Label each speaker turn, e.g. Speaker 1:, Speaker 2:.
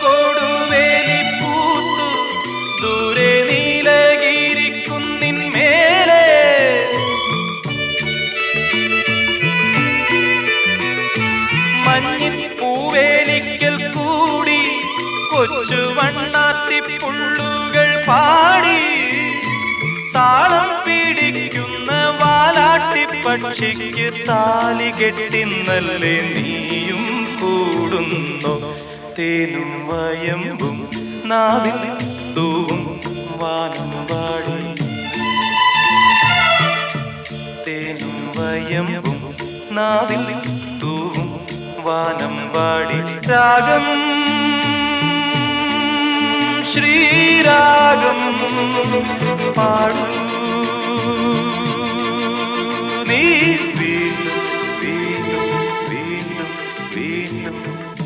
Speaker 1: കൊടുവേലി പൂത്തു ദൂരെ നീലഗിരിക്കുന്നിൻ മേലെ മഞ്ഞിൻ പൂവേലിക്കൽ കൂടി കൊച്ചു വണ്ണാത്തിപ്പുള്ളുകൾ പാടി താളം പിടിക്കുന്ന വാലാട്ടിപ്പക്ഷിക്ക് താലി കെട്ടിന്നല്ലേ നീയും കൂടുന്നു തേനും വയമ്പും നാവിൽ തൂവും വാനം പാടി തേനും വയമ്പും നാവിൽ തൂവും വാനം പാടി രാഗം ശ്രീരാഗം പാടൂ നീ